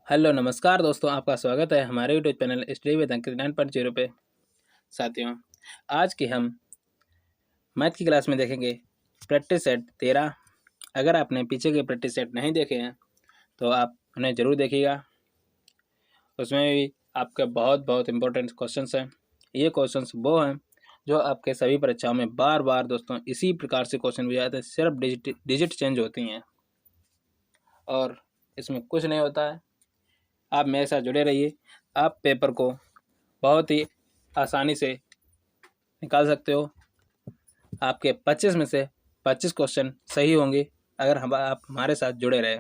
Hello नमस्कार दोस्तों, आपका स्वागत है हमारे यूट्यूब चैनल स्टडी विद अंकित 9.0 पे। साथियों, आज की हम मैथ की क्लास में देखेंगे प्रैक्टिस सेट 13। अगर आपने पीछे के प्रैक्टिस सेट नहीं देखे हैं तो आप उन्हें ज़रूर देखिएगा। उसमें भी आपके बहुत बहुत इम्पोर्टेंट क्वेश्चंस हैं। ये क्वेश्चंस वो हैं जो आपके सभी परीक्षाओं में बार बार दोस्तों इसी प्रकार से क्वेश्चन पूछे जाते हैं। सिर्फ डिजिट चेंज होती हैं और इसमें कुछ नहीं होता है। आप मेरे साथ जुड़े रहिए, आप पेपर को बहुत ही आसानी से निकाल सकते हो। आपके 25 में से 25 क्वेश्चन सही होंगे अगर आप हमारे साथ जुड़े रहे।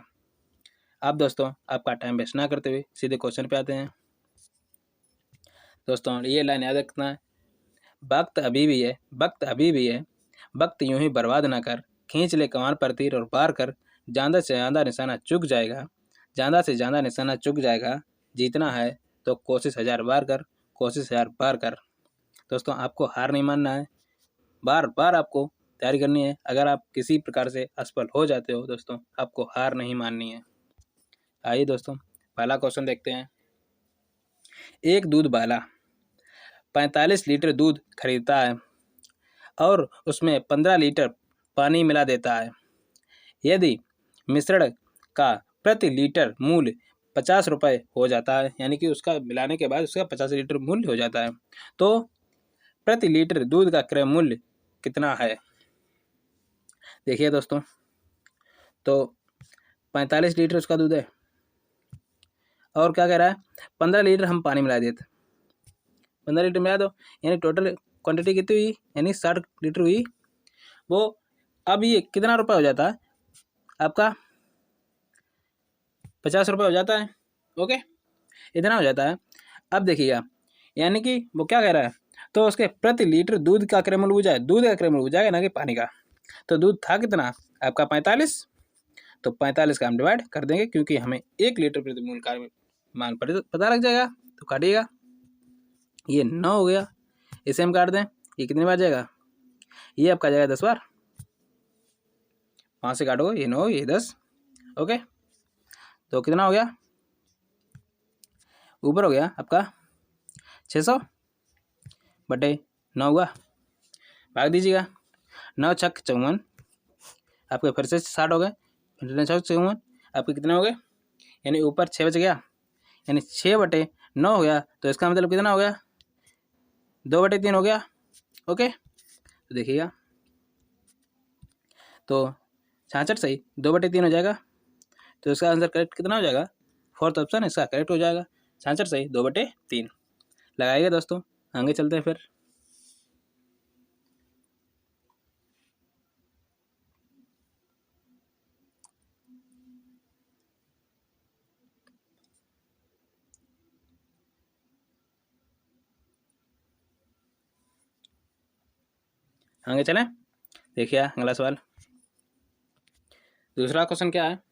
आप दोस्तों आपका टाइम वेस्ट ना करते हुए सीधे क्वेश्चन पे आते हैं। दोस्तों ये लाइन याद रखना है, वक्त अभी भी है, वक्त अभी भी है, वक्त यूं ही बर्बाद ना कर, खींच ले कमान पर तीर और पार कर, ज़्यादा से ज़्यादा निशाना चुक जाएगा, ज़्यादा से ज़्यादा निशाना चुक जाएगा, जीतना है तो कोशिश 1000 बार कर, कोशिश 1000 बार कर। दोस्तों आपको हार नहीं मानना है, बार बार आपको तैयारी करनी है। अगर आप किसी प्रकार से असफल हो जाते हो दोस्तों, आपको हार नहीं माननी है। आइए दोस्तों पहला क्वेश्चन देखते हैं। एक दूध वाला 45 लीटर दूध खरीदता है और उसमें 15 लीटर पानी मिला देता है। यदि मिश्रण का प्रति लीटर मूल्य 50 रुपये हो जाता है, यानी कि उसका मिलाने के बाद उसका 50 लीटर मूल्य हो जाता है, तो प्रति लीटर दूध का क्रय मूल्य कितना है? देखिए दोस्तों, तो 45 लीटर उसका दूध है और क्या कह रहा है, 15 लीटर हम पानी मिला देते। 15 लीटर मिला दो, यानी टोटल क्वांटिटी कितनी हुई, यानी 60 लीटर हुई। वो अब ये कितना रुपये हो जाता है आपका, 50 रुपये हो जाता है। ओके, इतना हो जाता है। अब देखिएगा, यानी कि वो क्या कह रहा है, तो उसके प्रति लीटर दूध का क्रय मूल्य पूछा है, दूध का क्रय मूल्य पूछा है ना कि पानी का। तो दूध था कितना आपका 45, तो 45 का हम डिवाइड कर देंगे, क्योंकि हमें 1 लीटर प्रति मूल्य का मान पता लग जाएगा। तो काटिएगा, ये 9 हो गया, इसे हम काट दें, ये कितनी बार जाएगा, ये आपका जाएगा 10 बार। 5 से काटोगे, ये 9, ये 10। ओके, तो कितना हो गया, ऊपर हो गया आपका 600 बटे 9 हुआ। भाग दीजिएगा, 9 छक 54, आपके फिर से 60 हो गए, 9 छक 54, आपके कितने हो गए, यानी ऊपर 6 बच गया, यानी 6 बटे 9 हो गया। तो इसका मतलब कितना हो गया, 2 बटे 3 हो गया। ओके, तो देखिएगा, तो 66 सही 2 बटे 3 हो जाएगा। तो इसका आंसर करेक्ट कितना हो जाएगा, 4th ऑप्शन इसका करेक्ट हो जाएगा। 66 सही 2 बटे 3 लगाइएगा। दोस्तों आगे चलते हैं, फिर आगे चलें। देखिए अगला सवाल, दूसरा क्वेश्चन क्या है,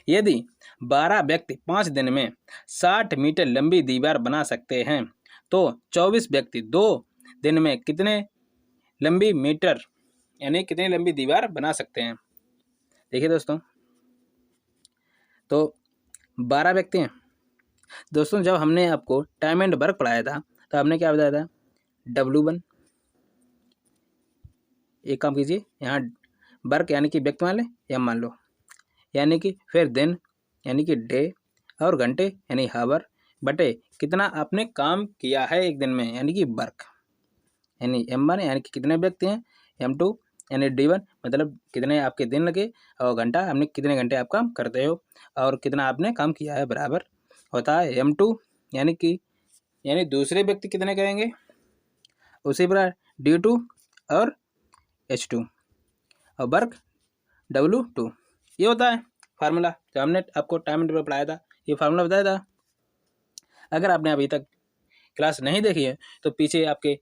यदि 12 व्यक्ति 5 दिन में 60 मीटर लंबी दीवार बना सकते हैं, तो 24 व्यक्ति 2 दिन में कितने लंबी मीटर, यानी कितनी लंबी दीवार बना सकते हैं? देखिए दोस्तों, तो 12 व्यक्ति हैं। दोस्तों जब हमने आपको टाइम एंड वर्क पढ़ाया था तो हमने क्या बताया था, W1। एक काम कीजिए, यहाँ वर्क यानी कि व्यक्ति मान लें या मान लो, यानी कि फिर दिन यानी कि डे, और घंटे यानी हावर, बटे कितना आपने काम किया है एक दिन में, यानी कि वर्क, यानी M1 यानी कि कितने व्यक्ति हैं, M2 यानी D1 मतलब कितने आपके दिन लगे, और घंटा हमने कितने घंटे आप काम करते हो और कितना आपने काम किया है, बराबर होता है M2 यानी दूसरे व्यक्ति कितने करेंगे, उसी प्रकार D2 और H2 और वर्क W2। ये होता है फार्मूला, जो हमने आपको टाइम टेबल पढ़ाया था, ये फार्मूला बताया था। अगर आपने अभी तक क्लास नहीं देखी है तो पीछे आपके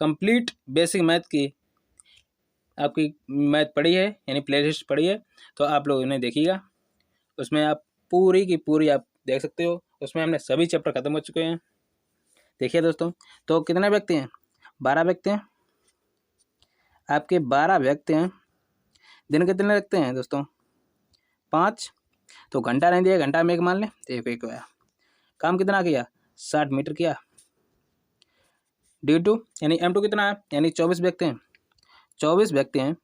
कंप्लीट बेसिक मैथ की आपकी मैथ पढ़ी है, यानी प्लेलिस्ट पढ़ी है, तो आप लोग इन्हें देखिएगा। उसमें आप पूरी की पूरी आप देख सकते हो, उसमें हमने सभी चैप्टर खत्म हो चुके हैं। देखिए दोस्तों, तो कितने व्यक्ति हैं, 12 व्यक्ति हैं आपके, 12 व्यक्ति हैं। दिन कितने लगते हैं दोस्तों, 5। तो घंटा नहीं दिया, घंटा में 1 मान लें, तो 1 1 हुआ। काम कितना किया, 60 मीटर किया। D2 यानी M2 कितना है, यानी 24 व्यक्ति हैं, 24 व्यक्ति हैं।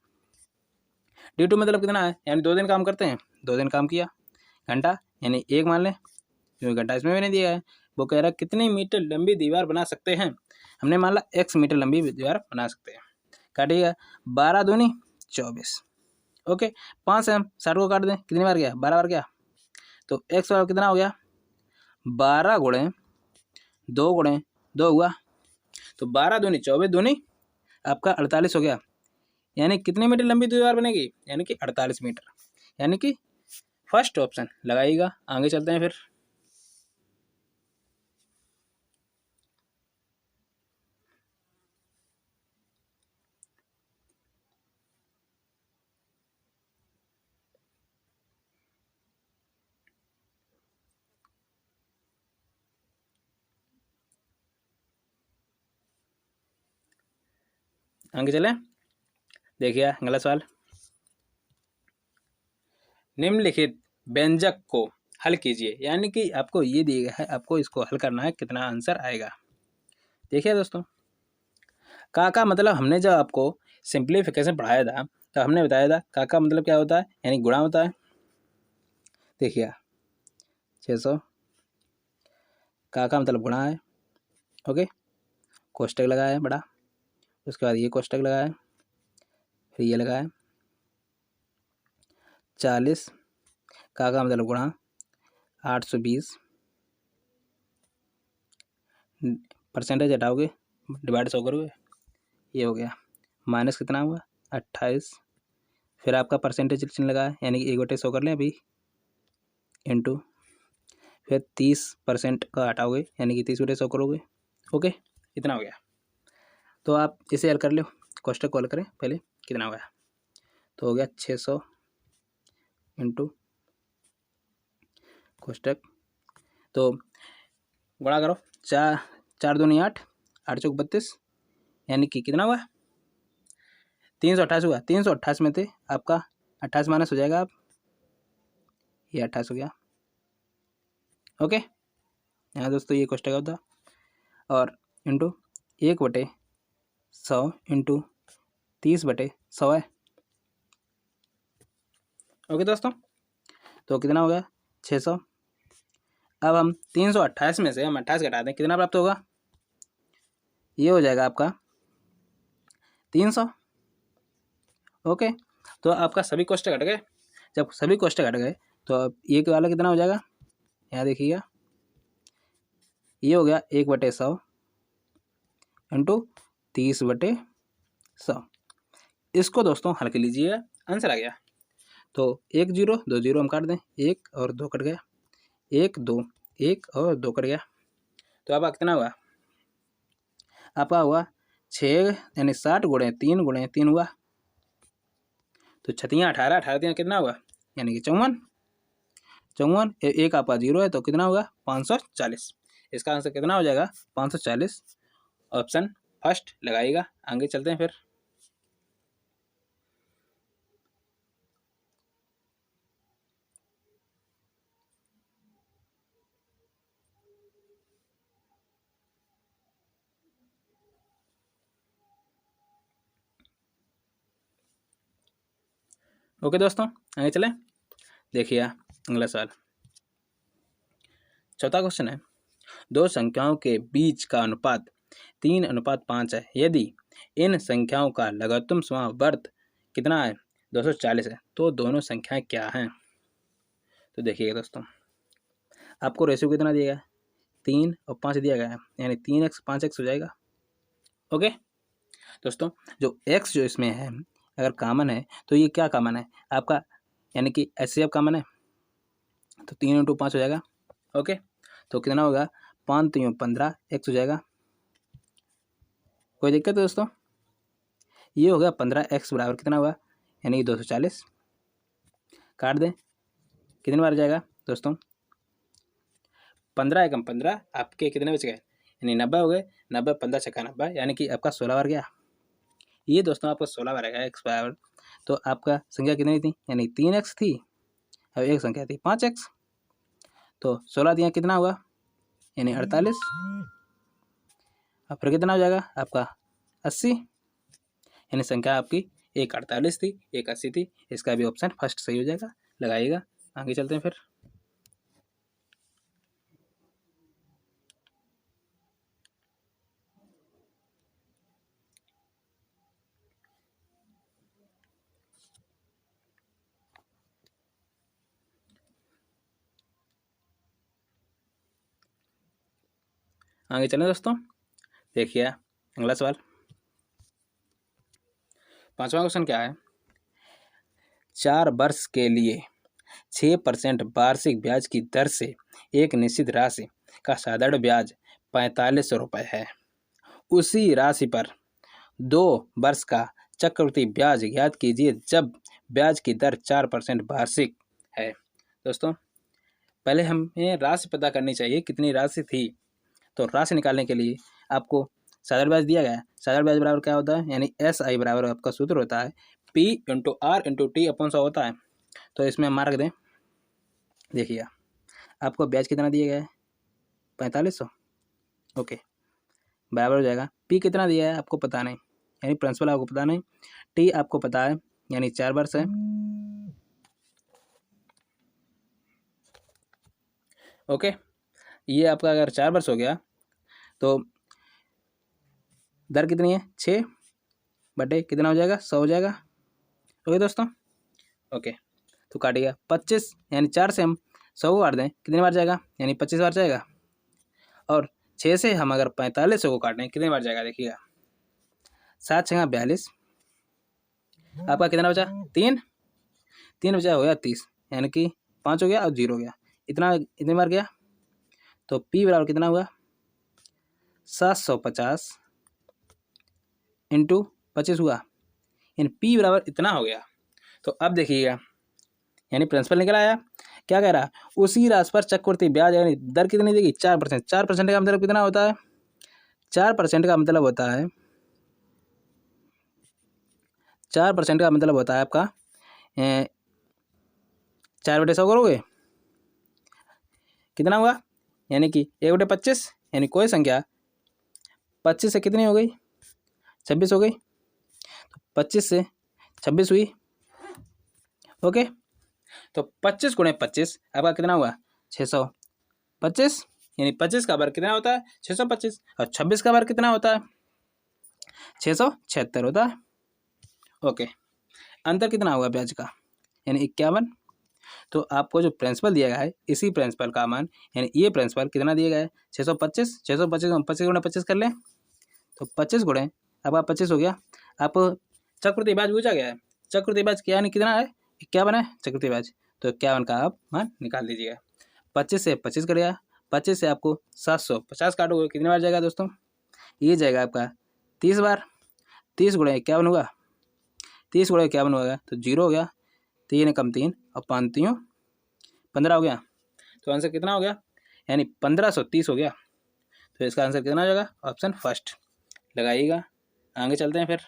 D2 मतलब कितना है, यानी 2 दिन काम करते हैं, 2 दिन काम किया। घंटा यानी 1 मान लें, क्योंकि घंटा इसमें भी नहीं दिया है। वो कह रहा है कितनी मीटर लंबी दीवार बना सकते हैं, हमने मान ला x मीटर लंबी दीवार बना सकते हैं। काटिएगा, 12 दूनी 24। ओके, 5 से हम 60 को काट दें, कितनी बार गया, 12 बार गया। तो x बराबर कितना हो गया, 12 गुणे 2 गुणे 2 हुआ, तो 12 दूनी 24 दूनी आपका 48 हो गया। यानी कितनी मीटर लंबी दीवार बनेगी, यानी कि 48 मीटर, यानी कि फर्स्ट ऑप्शन लगाइएगा। आगे चलते हैं फिर। आगे चले, देखिए अगला सवाल, निम्नलिखित व्यंजक को हल कीजिए। यानी कि आपको ये दिया गया है, आपको इसको हल करना है, कितना आंसर आएगा। देखिए दोस्तों, का मतलब हमने जब आपको सिंप्लीफिकेशन पढ़ाया था तो हमने बताया था का मतलब क्या होता है, यानी गुणा होता है। देखिए 600 का मतलब गुणा है। ओके, कोष्टक लगाया है बड़ा, उसके बाद ये कोष्टक लगाया, फिर ये लगाया। 40 का मतलब गुणा 820, परसेंटेज हटाओगे डिवाइड 100 करोगे, ये हो गया। माइनस कितना हुआ, 28, फिर आपका परसेंटेज चिन्ह लगाया, यानी कि 1/100 कर लें अभी, इंटू फिर 30% का हटाओगे, यानी कि 30/100 करोगे। ओके, इतना हो गया। तो आप इसे हल कर लो, कोष्टक को हल करें पहले, कितना हो गया, तो हो गया 600 इंटू कोष्टक, तो गुणा करो, 4 दूनी 8, 8 चौक 32, यानी कि कितना हुआ, 328 हुआ। 328 में थे आपका 28 माइनस हो जाएगा, आप ये 28 हो गया। ओके, यहाँ दोस्तों ये कोष्टक होता, और इंटू 1/100 इंटू 30/100 है। ओके दोस्तों, तो कितना हो गया, 600। अब हम 328 में से हम 28 घटा दें, कितना प्राप्त होगा, ये हो जाएगा आपका 300। ओके, तो आपका सभी कोष्टक घट गए। जब सभी कोष्टक घट गए तो अब ये वाला कितना हो जाएगा, यहाँ देखिएगा, ये हो गया 1/100 इंटू 30/100। इसको दोस्तों हल कर लीजिएगा, आंसर आ गया। तो 1 0 2 0 हम काट दें, 1 और 2 कट गया, 1 2 1 और 2 कट गया, तो आपका कितना हुआ, आपका हुआ 6, यानी 60 गुणे 3 हुआ, तो 6 18, 18 कितना हुआ, यानी कि 54, एक आपका 0 है, तो कितना होगा 540। इसका आंसर कितना हो जाएगा, 540, ऑप्शन फर्स्ट लगाइएगा। आगे चलते हैं फिर। ओके दोस्तों, आगे चलें, देखिए अगला सवाल, चौथा क्वेश्चन है, दो संख्याओं के बीच का अनुपात 3:5 है। यदि इन संख्याओं का लघुत्तम समावर्त कितना है, 240 है, तो दोनों संख्याएं क्या हैं। तो देखिएगा दोस्तों, आपको रेशियो कितना दिया गया है, 3 और 5 दिया गया है, यानी 3x 5x हो जाएगा। ओके दोस्तों, जो x जो इसमें है अगर कॉमन है तो ये क्या कॉमन है आपका, यानी कि HCF कॉमन है, तो 3 × 5 हो जाएगा। ओके, तो कितना होगा, 5 3 15 x हो जाएगा। कोई दिक्कत है दोस्तों, ये हो गया 15x बराबर कितना हुआ, यानी कि 240। काट दें, कितनी बार जाएगा दोस्तों, 15 एकम 15, आपके कितने बच गए, यानी 90 हो गए, 90 15 छक्का 90, यानी कि आपका 16 बार गया। ये दोस्तों आपका 16 बार आएगा x बराबर, तो आपका संख्या कितनी थी, यानी 3x थी, अब एक संख्या थी 5x, तो 16 दिया कितना हुआ, यानी 48, और फिर कितना हो जाएगा आपका 80, यानी संख्या आपकी एक 48 थी, एक 80 थी। इसका भी ऑप्शन फर्स्ट सही हो जाएगा, लगाइएगा। आगे चलते हैं फिर। आगे चलें दोस्तों, देखिए अगला सवाल। 5वां क्वेश्चन क्या है? 4 वर्ष के लिए 6% वार्षिक ब्याज की दर से एक निश्चित राशि का साधारण ब्याज 4500 रुपये है। उसी राशि पर 2 वर्ष का चक्रवृद्धि ब्याज ज्ञात कीजिए जब ब्याज की दर 4% वार्षिक है। दोस्तों, पहले हमें राशि पता करनी चाहिए कितनी राशि थी। तो राशि निकालने के लिए आपको साधारण ब्याज दिया गया है। साधारण ब्याज बराबर क्या होता है? यानी SI बराबर आपका सूत्र होता है P × R × T / 100 होता है। तो इसमें हम मार्क दें, देखिए आपको ब्याज कितना दिया गया है? 4500। ओके, बराबर हो जाएगा P कितना दिया है आपको पता नहीं, यानी प्रिंसिपल आपको पता नहीं। T आपको पता है, यानी 4 वर्ष है। ओके, ये आपका अगर 4 वर्ष हो गया तो दर कितनी है? 6 बटे कितना हो जाएगा? 100 हो जाएगा। ओके दोस्तों, ओके तो काटिएगा 25, यानी 4 से हम 100 को काट दें, कितनी बार जाएगा? यानी 25 बार जाएगा। और 6 से हम अगर 4500 को काटें, कितनी बार जाएगा? देखिएगा 7 6 42, आपका कितना बचा? 3 बचा, हो गया 30, यानी कि 5 हो गया और 0 हो गया। इतनी बार गया तो P बराबर कितना हुआ? 750 × 25 हुआ, यानी P बराबर इतना हो गया। तो अब देखिएगा, यानी प्रिंसिपल निकल आया। क्या कह रहा है? उसी राशि पर चक्रवृद्धि ब्याज यानी दर कितनी देगी? 4%। 4% का मतलब कितना होता है? 4% का मतलब होता है 4% का मतलब होता है आपका 4/100 करोगे, कितना हुआ? यानी कि 1/25, यानी कोई संख्या 25 से कितनी हो गई? 26 हो गई। तो 25 से 26 हुई। ओके, तो 25 × 25 आपका कितना हुआ? 625, यानी 25 का वर्ग कितना होता है? 625, और 26 का वर्ग कितना होता है? 676 होता है। ओके, अंतर कितना हुआ ब्याज का? यानी 51। तो आपको जो प्रिंसिपल दिया गया है, इसी प्रिंसिपल का मान, यानी ये प्रिंसिपल कितना दिया गया है? 625। 625 हम 25 × 25 कर लें, तो 25 गुणे अब आप 25 हो गया। आप चक्रवृद्धि ब्याज पूछा गया है, चक्रवृद्धि ब्याज क्या यानी कितना है? 51 है चक्रवृद्धि ब्याज। तो 51 का आप मान निकाल दीजिएगा। 25 से 25 करेगा, 25 से आपको 750 काटोगे, कितनी बार जाएगा दोस्तों? ये जाएगा आपका 30 बार। 30 × 51 होगा, 30 × 51 होगा तो 0 हो गया। 3 कम 3 और 5 3 15 हो गया। तो आंसर कितना हो गया? यानी 1530 हो गया। तो इसका आंसर कितना हो जाएगा? ऑप्शन फर्स्ट लगाइएगा। आगे चलते हैं फिर।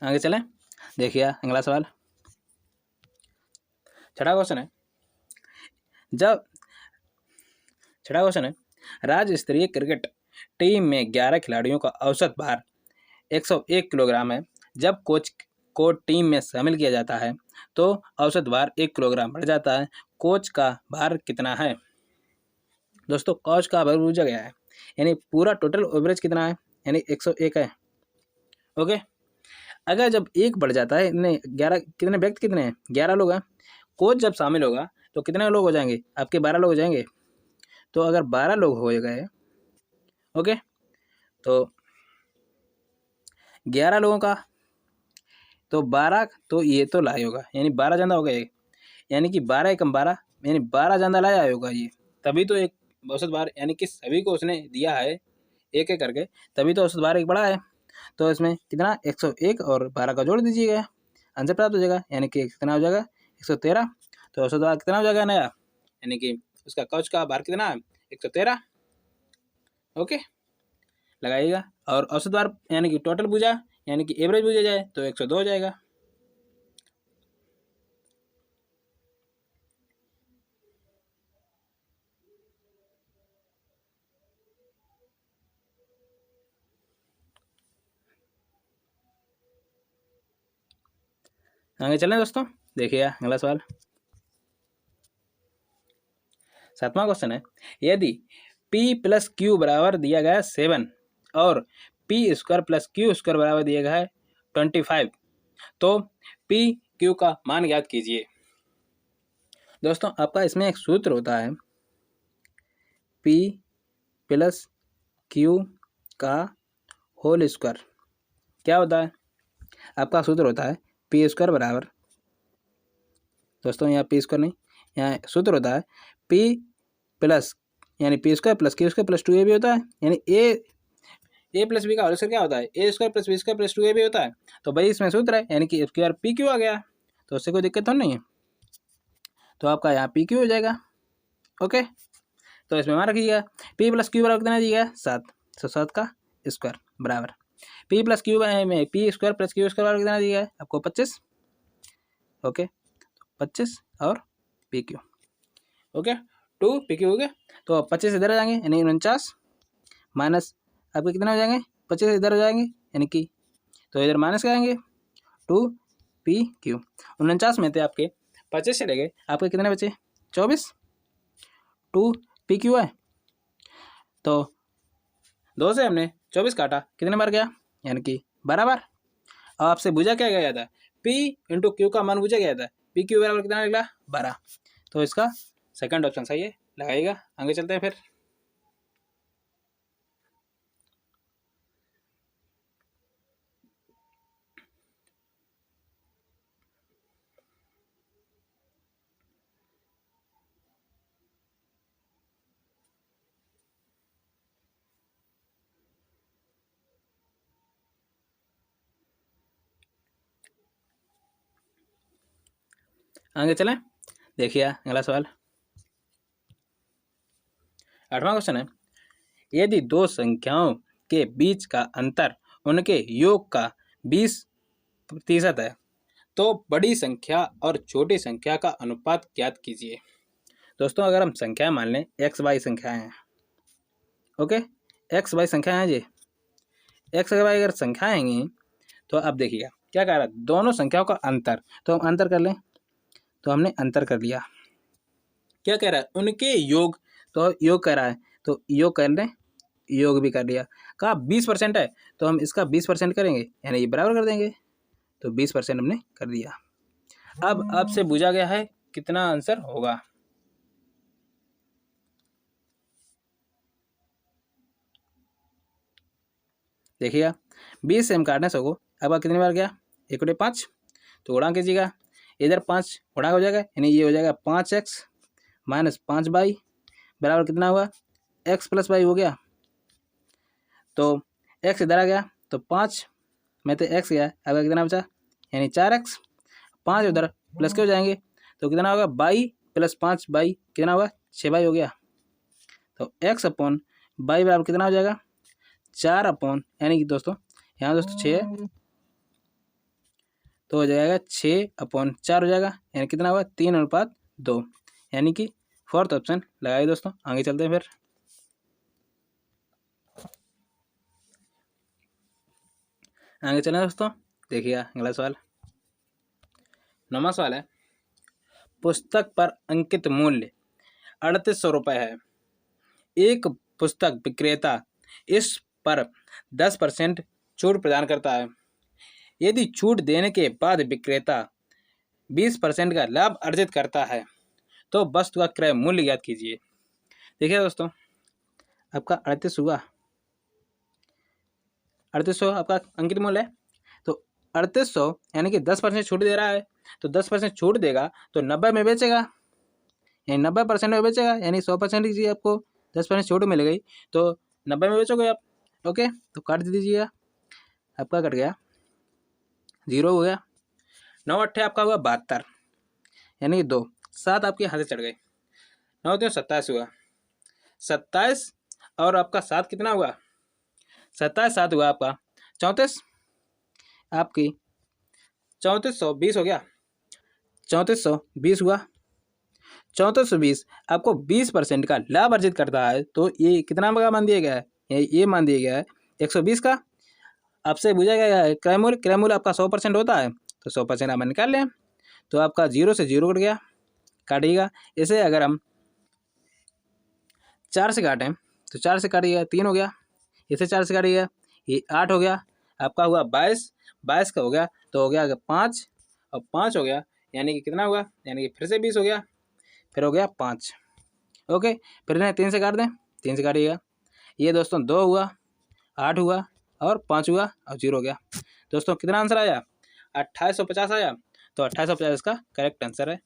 आगे चलें, देखिए अगला सवाल। 6वां क्वेश्चन है, जब 6वां क्वेश्चन है, राज्य स्तरीय क्रिकेट टीम में 11 खिलाड़ियों का औसत भार 101 किलोग्राम है। जब कोच को टीम में शामिल किया जाता है तो औसत भार 1 किलोग्राम बढ़ जाता है। कोच का भार कितना है? दोस्तों, कोच का भार पूछा गया है, यानी पूरा टोटल एवरेज कितना है? यानी 101 है। ओके, अगर जब 1 बढ़ जाता है, इतने 11, कितने व्यक्ति कितने हैं? 11 लोग हैं। कोच जब शामिल होगा तो कितने लोग हो जाएंगे? आपके 12 लोग हो जाएंगे। तो अगर 12 लोग हो गए, ओके, तो 11 लोगों का तो 12, तो ये तो लाए होगा, यानी 12 ज़्यादा हो गए, यानी कि 12 कम 12, यानी 12 ज़्यादा लाया होगा ये, तभी तो एक औसत बार, यानी कि सभी को उसने दिया है एक एक करके, तभी तो औसत भार एक बड़ा है। तो इसमें कितना 101 और 12 का जोड़ दीजिएगा, आंसर प्राप्त हो जाएगा, यानी कि कितना हो जाएगा 113। तो औसत भार कितना हो जाएगा नया, यानी कि उसका कवच का भार कितना है 113। ओके, लगाइएगा। और औसत भार यानी कि टोटल भुजा यानी कि एवरेज भुजा जाए तो 102 हो जाएगा। आगे चलें दोस्तों, देखिए अगला सवाल, 7वां क्वेश्चन है, यदि P प्लस क्यू बराबर दिया गया 7 और P square plus Q square बराबर दिया गया है 25, तो P Q का मान ज्ञात कीजिए। दोस्तों आपका इसमें एक सूत्र होता है, P प्लस क्यू का होल स्क्वायर। क्या होता है, आपका सूत्र होता है P स्क्वायर बराबर, दोस्तों यहाँ P स्क्वायर नहीं, यहाँ सूत्र होता है P प्लस यानी P square plus Q square plus 2AB होता है, यानी ए प्लस बी का होल स्क्वायर क्या होता है A square plus B square plus 2AB होता है। तो भाई इसमें सूत्र है, यानी कि स्क्वायर पी क्यू आ गया, तो उससे कोई दिक्कत तो नहीं है, तो आपका यहाँ पी क्यू हो जाएगा। ओके, तो इसमें मान रखिएगा P प्लस क्यू बराबर कितना दिया गया 7, तो 7 का स्क्वायर बराबर P प्लस क्यू में P square plus Q square बराबर कितना दिया है आपको 25। ओके, 25 और P Q, okay 2 P Q हो गया। तो 25 इधर आ जाएंगे यानी 49, माइनस आपके कितना हो जाएंगे 25 इधर हो जाएंगे, यानी कि तो इधर माइनस कराएंगे 2 पी क्यू। 49 में थे आपके 25 चले गए, आपके कितने बचे 24, 2 पी क्यू है, तो 2 से हमने 24 काटा, कितने बार गया यानी कि 12 बार। अब आपसे पूछा क्या गया था, P इंटू क्यू का मान पूछा गया था, पी क्यू बराबर कितना निकला 12, तो इसका सेकंड ऑप्शन सही है, लगाइएगा। आगे चलते हैं फिर, आगे चलें, देखिए अगला सवाल, 8वां क्वेश्चन है, यदि दो संख्याओं के बीच का अंतर उनके योग का 20% है तो बड़ी संख्या और छोटी संख्या का अनुपात ज्ञात कीजिए। दोस्तों अगर हम संख्याएं मान लें एक्स वाई संख्याएं हैं, ओके एक्स वाई संख्याएं हैं जी, एक्स वाई अगर संख्याएं हैं तो अब देखिएगा क्या कह रहा है, दोनों संख्याओं का अंतर, तो हम अंतर कर लें, तो हमने अंतर कर लिया। क्या कह रहा है उनके योग, तो योग कह रहा है तो योग कर लें, योग भी कर लिया। कहा 20% है तो हम इसका 20% करेंगे, यानी ये बराबर कर देंगे, तो 20% हमने कर दिया। अब आपसे पूछा गया है कितना आंसर होगा, देखिएगा 20 से हम काटने सको, अब कितनी बार गया 1/5, तो गुणा कीजिएगा, इधर 5 गुणा हो जाएगा, यानी ये हो जाएगा 5x माइनस 5y बराबर कितना हुआ x प्लस वाई हो गया, तो x इधर आ गया, तो 5 में तो x गया, अब कितना बचा यानी 4x, 5 उधर प्लस के हो जाएंगे, तो कितना होगा बाई प्लस 5y कितना होगा 6y हो गया, तो x अपॉन बाई बराबर कितना हो जाएगा 4 अपॉन, यानी कि दोस्तों यहाँ दोस्तों 6 है, तो हो जाएगा 6/4 हो जाएगा, यानी कितना होगा 3:2, यानी कि फोर्थ ऑप्शन लगाइए दोस्तों। आगे चलते हैं फिर, आगे चलें दोस्तों, देखिए अगला सवाल, 9वां सवाल है, पुस्तक पर अंकित मूल्य 3800 रुपये है, एक पुस्तक विक्रेता इस पर 10% छूट प्रदान करता है, यदि छूट देने के बाद विक्रेता 20% का लाभ अर्जित करता है तो वस्तु का क्रय मूल्य ज्ञात कीजिए। देखिए दोस्तों आपका 38 हुआ, 3800 आपका अंकित मूल्य है, तो 3800 यानी कि 10% छूट दे रहा है, तो 10% छूट देगा तो 90 में बेचेगा, यानी 90% में बेचेगा, यानी 100% की चीज़ आपको 10% छूट मिल गई तो 90 में बेचोगे आप, ओके, तो काट दीजिएगा, आपका कट गया, 0 हो गया। 9 अट्ठे आपका हुआ 72, यानी कि 2, 7 आपके यहाँ से चढ़ गए। 9 तो 27 हुआ, 27 और आपका 7 कितना हुआ, 27 7 हुआ आपका 34, आपकी 3420 हो गया, 3420 हुआ। 3420 आपको 20% का लाभ अर्जित करता है, तो ये कितना का मान दिया गया है, ये मान दिया गया है 120 का। आपसे पूछा गया है क्रय मूल्य, क्रय मूल्य आपका 100% होता है, तो 100% आप निकाल लें, तो आपका 0 से 0 कट गया, काटिएगा। इसे अगर हम 4 से काटें तो 4 से काटिएगा 3 हो गया, इसे 4 से काटिएगा ये 8 हो गया, आपका हुआ 22, 22 का हो गया तो हो गया 5 और 5 हो गया, यानी कि कितना हुआ, यानी कि फिर से 20 हो गया, फिर हो गया 5। ओके, फिर इन्हें 3 से काट दें, 3 से काटिएगा, ये दोस्तों 2 हुआ, 8 हुआ और 5 हुआ और 0 हो गया। दोस्तों कितना आंसर आया, 2850 आया, तो 2850 इसका करेक्ट आंसर है।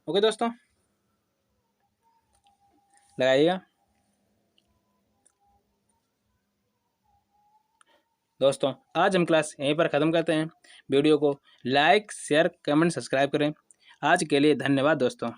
ओके दोस्तों, लगाइएगा। दोस्तों आज हम क्लास यहीं पर ख़त्म करते हैं। वीडियो को लाइक शेयर कमेंट सब्सक्राइब करें। आज के लिए धन्यवाद दोस्तों।